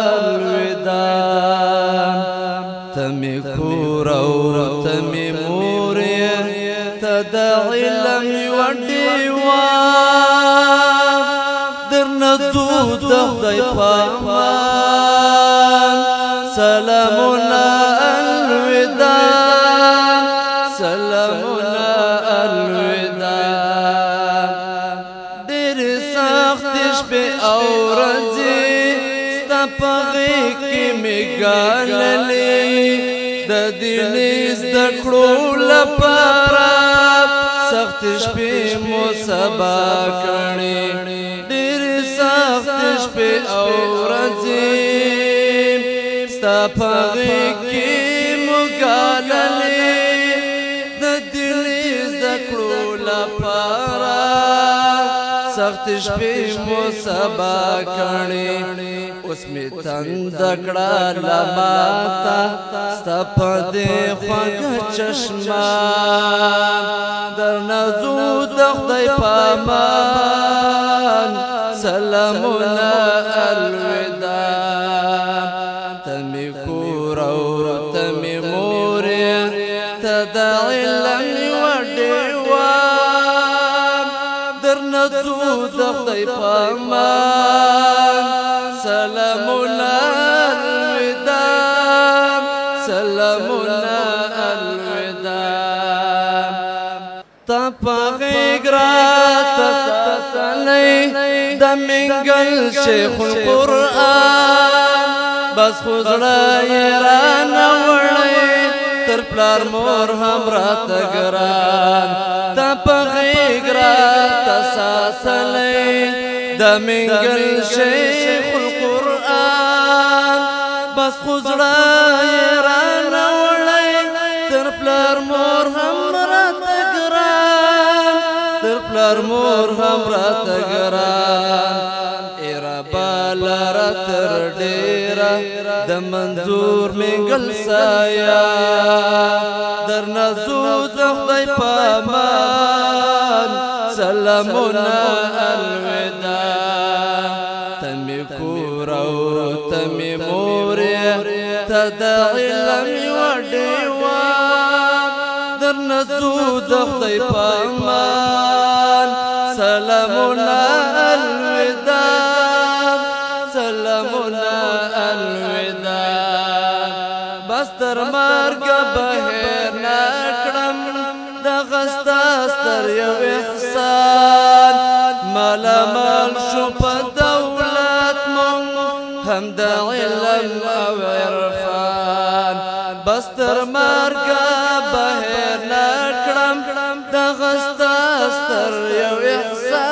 الوداع تمي کور او تمي مور ته د علم یوه ډیوه درنه ځو د خدای په امان سلامونه الوداع سلامونه الوداع ډېر سخت شپې او ورځې ستا په غېږ کې مې ګاللې د دین زده کړو لپاره سخت شپې مو سبا کړې ډېرې سخت شپې او ورځې ستا په غېږ کې مو ګاللې د دین زده کړو لپاره سخت شپې مو سبا کړې اوس مې تنده کړه له ماته ستا په دې خوږه چشمه درنه ځو د خدای په امان سلامونه الوداع ته مې کور او ته مې مور ته د علم یوه ډیوه درنه ځو د خدای په امان سلامونه الوداع سلامونه الوداع تا په غېږ راته ساتلی د منګل شیخ القرآن بس خو زړه یې رانه وړی تر پلار مور هم راته ګران تا په غېږ راته ساتلی د منګل شیخ القرآن بس خو زړه یې رانه وړی تر پلار مور هم راته ګران تر پلار مور هم راته ګران ای ربا لره تر ډېره د منظور منګل سایه درنه ځو د خدای په امان سلامونه الوداع ته مې کور او ته مې مور ته د علم یوه ډیوه درنه ځو د خدای په امان سلامونه الوداع سلامونه الوداع بس تر مرګه بهر نه کړم دغه ستا ستر یو احسان مالامال شو په دولت مونږ هم د علم او عرفان بس تر مرګه بهر نه کړم دغه ستا ستر یو احسان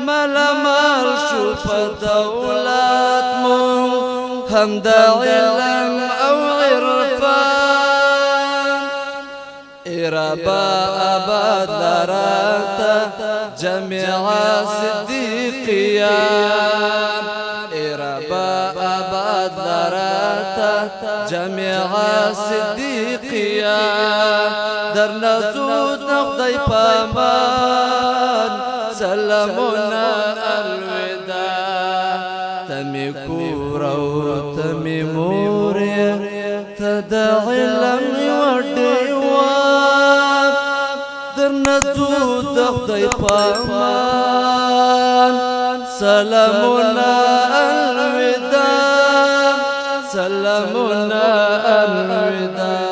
مالامال شو په دولت مونږ هم د علم او عرفان ای ربا آباد لراته جميعا صدیقیان ای ربا آباد لراته جميعا صدیقیان درنه ځو د خدای په امان سلامونه الوداع ته مې کور او ته مې مور ته د علم یوه ډیوه درنه ځو د خدای په امان سلامونه الوداع سلامونه الوداع